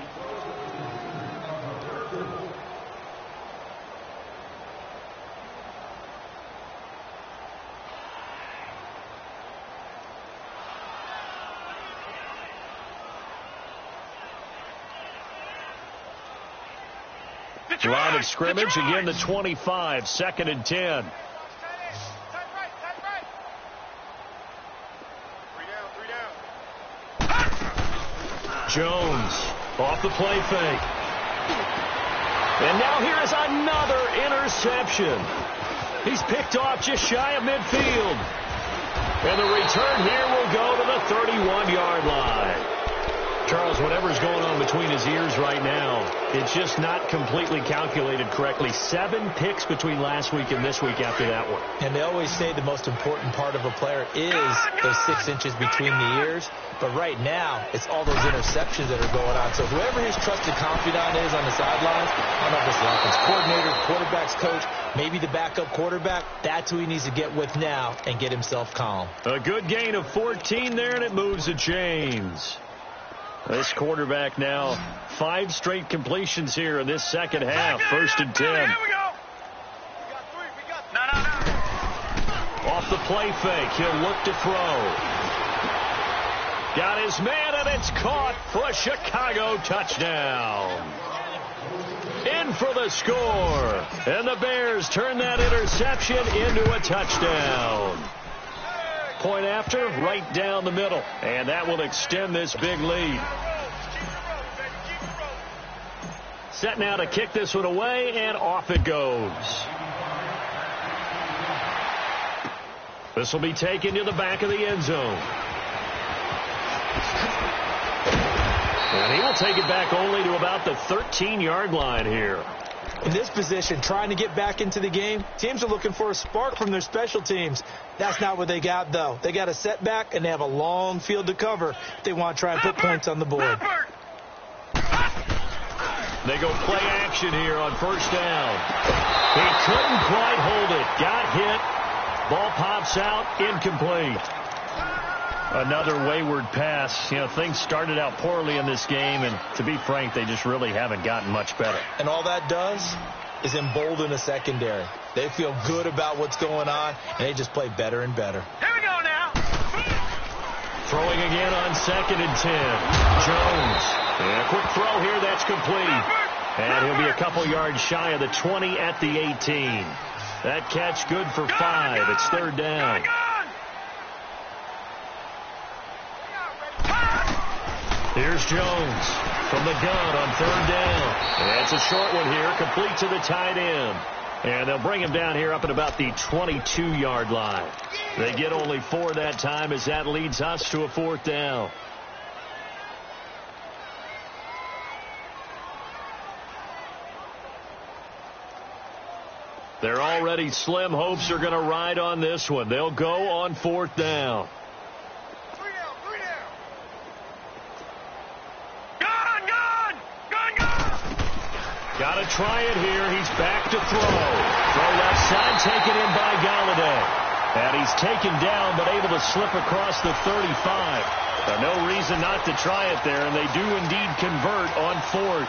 Line of scrimmage, again the 25, 2nd and 10. Jones off the play fake. And now here is another interception. He's picked off just shy of midfield. And the return here will go to the 31-yard line. Charles, whatever's going on between his ears right now, it's just not completely calculated correctly. 7 picks between last week and this week after that one. And they always say the most important part of a player is those 6 inches between the ears. But right now, it's all those interceptions that are going on. So whoever his trusted confidant is on the sidelines, I don't know if it's the offense coordinator, quarterback's coach, maybe the backup quarterback, that's who he needs to get with now and get himself calm. A good gain of 14 there, and it moves the chains. This quarterback now 5 straight completions here in this second half. 1st and 10. Here we go. No. Off the play fake, he'll look to throw. Got his man, and it's caught for a Chicago touchdown. In for the score. And the Bears turn that interception into a touchdown. Point after, right down the middle. And that will extend this big lead. Set now to kick this one away, and off it goes. This will be taken to the back of the end zone. And he will take it back only to about the 13-yard line here. In this position, trying to get back into the game, teams are looking for a spark from their special teams. That's not what they got, though. They got a setback, and they have a long field to cover if they want to try and put points on the board. They go play action here on 1st down. He couldn't quite hold it. Got hit. Ball pops out, incomplete. Another wayward pass. You know, things started out poorly in this game, and to be frank, they just really haven't gotten much better. And all that does is embolden the secondary. They feel good about what's going on, and they just play better and better. Here we go now. Throwing again on 2nd and 10. Jones. And a quick throw here, that's complete. And he'll be a couple yards shy of the 20 at the 18. That catch good for 5. It's 3rd down. Here's Jones from the gun on 3rd down. And it's a short one here, complete to the tight end. And they'll bring him down here up at about the 22-yard line. They get only 4 that time as that leads us to a 4th down. They're already slim hopes are going to ride on this one. They'll go on 4th down. Got to try it here. He's back to throw. Throw left side, taken in by Galladay. And he's taken down, but able to slip across the 35. No reason not to try it there, and they do indeed convert on 4th.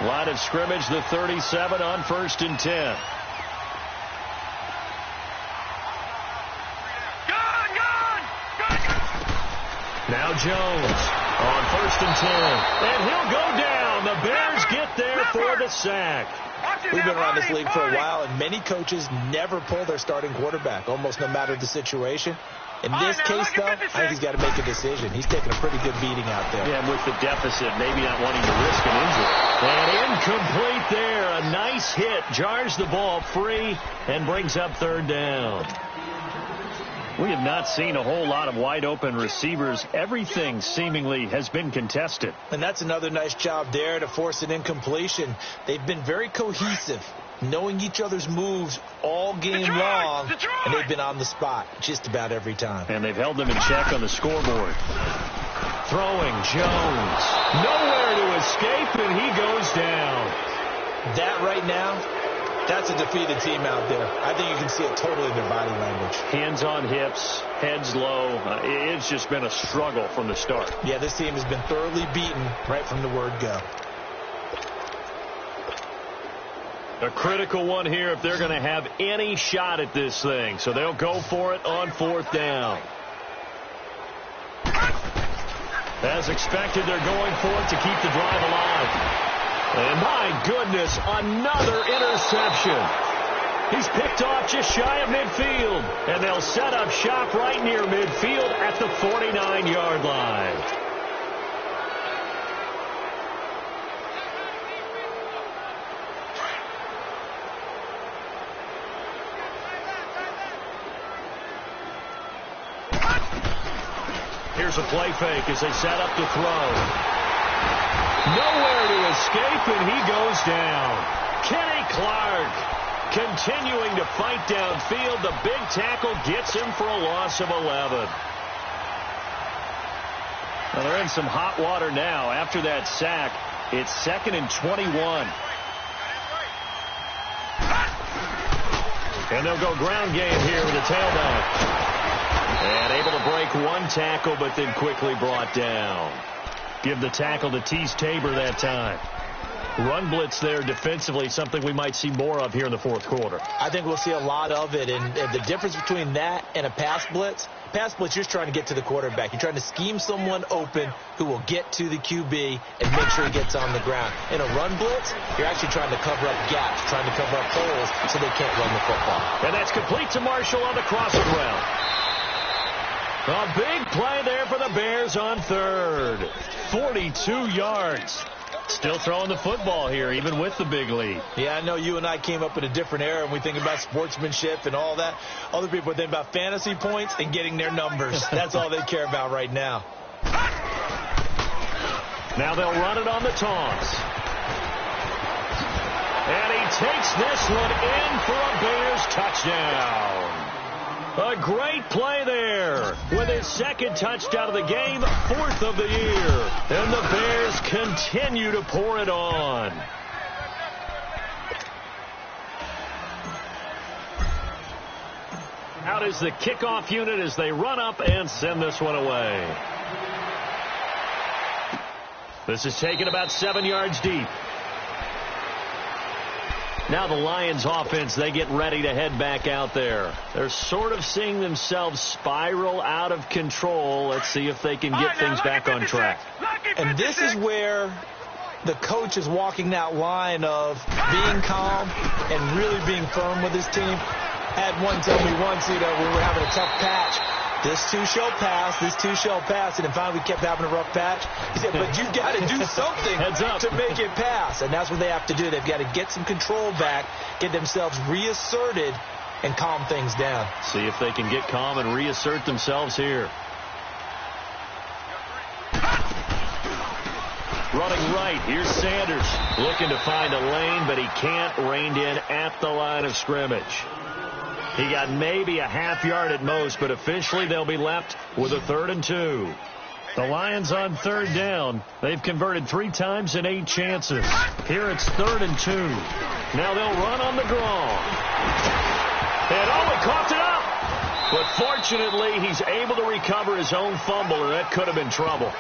Line of scrimmage, the 37 on 1st and 10. Now Jones on 1st and 10. And he'll go down. The Bears get there for the sack. We've been around this league for a while, and many coaches never pull their starting quarterback, almost no matter the situation. In this case, though, I think he's got to make a decision. He's taking a pretty good beating out there. Yeah, and with the deficit, maybe not wanting to risk an injury. And incomplete there. A nice hit. Jars the ball free and brings up 3rd down. We have not seen a whole lot of wide-open receivers. Everything seemingly has been contested. And that's another nice job there to force an incompletion. They've been very cohesive, knowing each other's moves all game long, and they've been on the spot just about every time. And they've held them in check on the scoreboard. Throwing Jones. Nowhere to escape, and he goes down. That right now, that's a defeated team out there. I think you can see it totally in their body language. Hands on hips, heads low. It's just been a struggle from the start. Yeah, this team has been thoroughly beaten right from the word go. A critical one here if they're going to have any shot at this thing. So they'll go for it on 4th down. As expected, they're going for it to keep the drive alive. And my goodness, another interception. He's picked off just shy of midfield. And they'll set up shop right near midfield at the 49-yard line. Here's a play fake as they set up to throw. Nowhere to escape, and he goes down. Kenny Clark continuing to fight downfield. The big tackle gets him for a loss of 11. Well, they're in some hot water now. After that sack, it's 2nd and 21. And they'll go ground game here with a tailback. And able to break one tackle, but then quickly brought down. Give the tackle to Tease Tabor that time. Run blitz there defensively, something we might see more of here in the 4th quarter. I think we'll see a lot of it, and the difference between that and a pass blitz, you're just trying to get to the quarterback. You're trying to scheme someone open who will get to the QB and make sure he gets on the ground. In a run blitz, you're actually trying to cover up gaps, trying to cover up holes so they can't run the football. And that's complete to Marshall on the crossing route. A big play there for the Bears on 3rd. 42 yards. Still throwing the football here, even with the big lead. Yeah, I know you and I came up in a different era, and we think about sportsmanship and all that. Other people think about fantasy points and getting their numbers. That's all they care about right now. Now they'll run it on the toss. And he takes this one in for a Bears touchdown. A great play there with his 2nd touchdown of the game, 4th of the year. And the Bears continue to pour it on. Out is the kickoff unit as they run up and send this one away. This is taken about 7 yards deep. Now the Lions offense, they get ready to head back out there. They're sort of seeing themselves spiral out of control. Let's see if they can get things back on track. And this is where the coach is walking that line of being calm and really being firm with his team. Had one tell me once, when we're having a tough patch, This too shall pass. This too shall pass. And then finally we kept having a rough patch. He said, but you've got to do something to make it pass. And that's what they have to do. They've got to get some control back, get themselves reasserted, and calm things down. See if they can get calm and reassert themselves here. Running right, here's Sanders. Looking to find a lane, but he can't. Reined in at the line of scrimmage. He got maybe a half yard at most, but officially they'll be left with a 3rd and 2. The Lions on 3rd down. They've converted 3 times in 8 chances. Here it's 3rd and 2. Now they'll run on the draw. And he coughed it up. But fortunately, he's able to recover his own fumble, or that could have been trouble.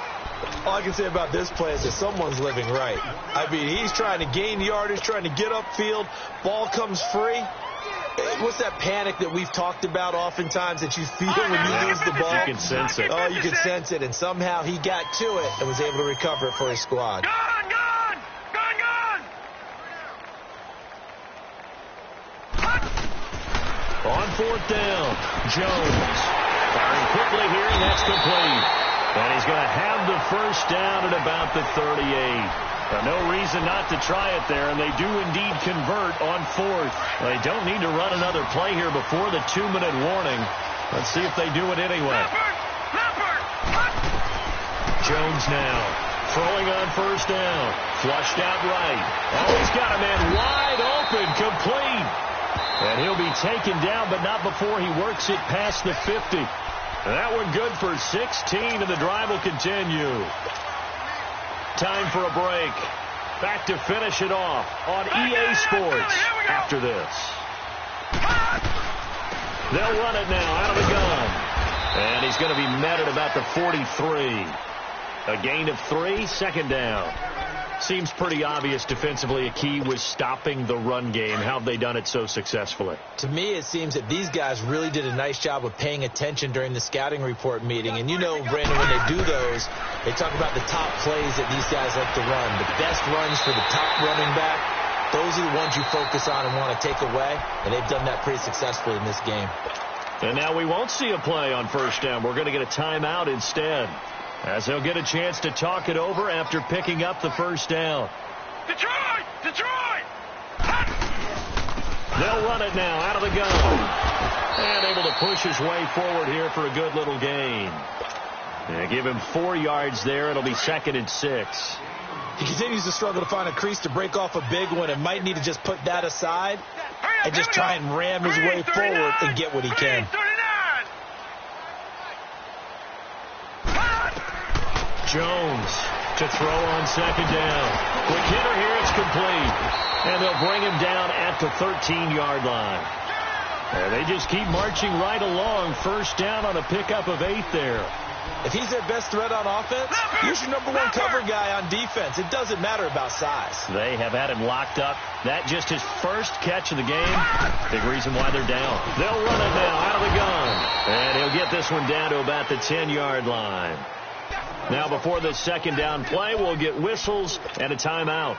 All I can say about this play is that someone's living right. I mean, he's trying to gain yardage, trying to get upfield. Ball comes free. What's that panic that we've talked about oftentimes that you feel when you lose the ball? You can sense it. Oh, you can sense it. And somehow he got to it and was able to recover it for his squad. Gone! Gone! Gone! Gone! On 4th down, Jones. Firing quickly here, and that's complete. And he's going to have the first down at about the 38. No reason not to try it there, and they do indeed convert on 4th. They don't need to run another play here before the 2-minute warning. Let's see if they do it anyway. Jones now throwing on 1st down. Flushed out right. Oh, he's got a man wide open, complete. And he'll be taken down, but not before he works it past the 50. That one good for 16, and the drive will continue. Time for a break. Back to finish it off on EA Sports after this. They'll run it now out of the gun. And he's going to be met at about the 43. A gain of 3, 2nd down. Seems pretty obvious defensively a key was stopping the run game. How have they done it so successfully? To me, it seems that these guys really did a nice job of paying attention during the scouting report meeting. And you know, Brandon, when they do those, they talk about the top plays that these guys like to run. The best runs for the top running back, those are the ones you focus on and want to take away. And they've done that pretty successfully in this game. And now we won't see a play on 1st down. We're going to get a timeout instead, as they'll get a chance to talk it over after picking up the 1st down. Detroit! Detroit! They'll run it now out of the gun. And able to push his way forward here for a good little gain. And give him 4 yards there. It'll be 2nd and 6. He continues to struggle to find a crease to break off a big one and might need to just put that aside and just try and ram his way forward and get what he can. Jones to throw on 2nd down. Quick hitter here, it's complete. And they'll bring him down at the 13-yard line. And they just keep marching right along. 1st down on a pickup of 8 there. If he's their best threat on offense, he's your #1 cover guy on defense. It doesn't matter about size. They have had him locked up. That just his first catch of the game. Big reason why they're down. They'll run it now out of the gun. And he'll get this one down to about the 10-yard line. Now before this 2nd down play, we'll get whistles and a timeout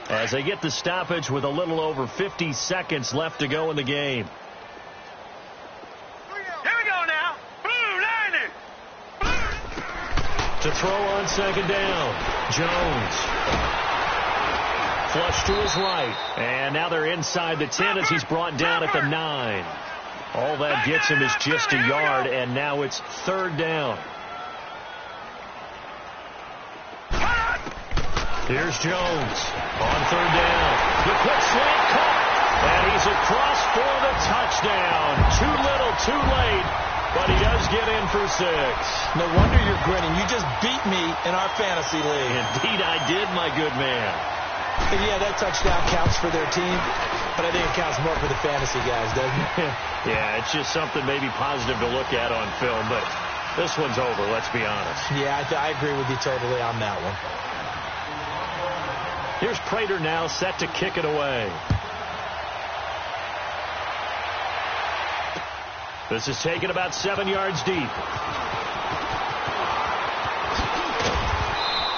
as they get the stoppage with a little over 50 seconds left to go in the game. Here we go now. Blue 90. To throw on 2nd down, Jones. Flush to his right. And now they're inside the 10 as he's brought down at the 9. All that gets him is just a yard, and now it's 3rd down. Here's Jones on 3rd down. The quick slant caught, and he's across for the touchdown. Too little, too late, but he does get in for 6. No wonder you're grinning. You just beat me in our fantasy league. Indeed I did, my good man. And yeah, that touchdown counts for their team, but I think it counts more for the fantasy guys, doesn't it? Yeah, it's just something maybe positive to look at on film, but this one's over, let's be honest. Yeah, I agree with you totally on that one. Here's Prater now set to kick it away. This is taken about 7 yards deep.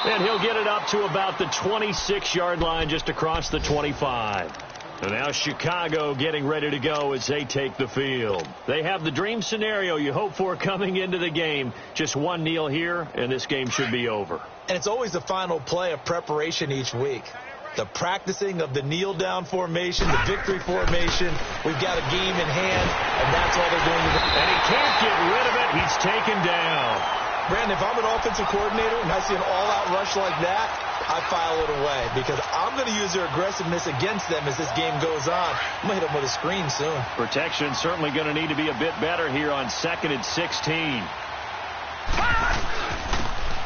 And he'll get it up to about the 26-yard line just across the 25. And now Chicago getting ready to go as they take the field. They have the dream scenario you hope for coming into the game. Just one kneel here, and this game should be over. And it's always the final play of preparation each week. The practicing of the kneel-down formation, the victory formation. We've got a game in hand, and that's all they're going to do. And he can't get rid of it. He's taken down. Brandon, if I'm an offensive coordinator and I see an all-out rush like that, I file it away because I'm going to use their aggressiveness against them as this game goes on. I'm going to hit them with a screen soon. Protection certainly going to need to be a bit better here on 2nd and 16.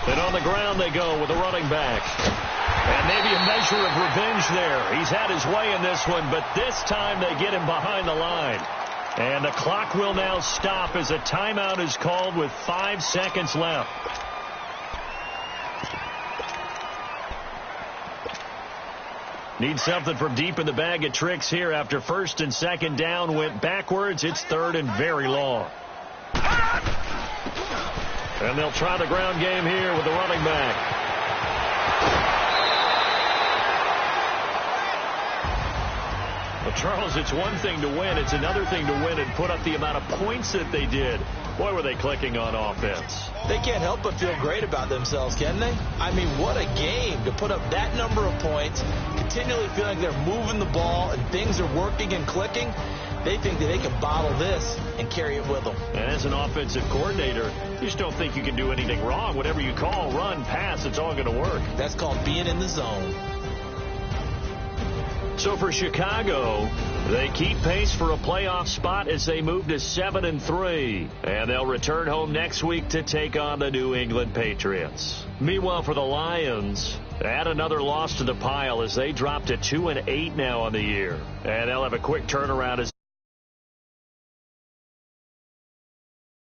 And on the ground they go with the running back. And maybe a measure of revenge there. He's had his way in this one, but this time they get him behind the line. And the clock will now stop as a timeout is called with 5 seconds left. Need something from deep in the bag of tricks here after 1st and 2nd down went backwards. It's 3rd and very long. And they'll try the ground game here with the running back. Well, Charles, it's one thing to win. It's another thing to win and put up the amount of points that they did. Boy, were they clicking on offense. They can't help but feel great about themselves, can they? I mean, what a game to put up that number of points, continually feeling like they're moving the ball and things are working and clicking. They think that they can bottle this and carry it with them. And as an offensive coordinator, you just don't think you can do anything wrong. Whatever you call, run, pass, it's all going to work. That's called being in the zone. So for Chicago, they keep pace for a playoff spot as they move to 7-3. And they'll return home next week to take on the New England Patriots. Meanwhile, for the Lions, add another loss to the pile as they drop to 2-8 now on the year. And they'll have a quick turnaround as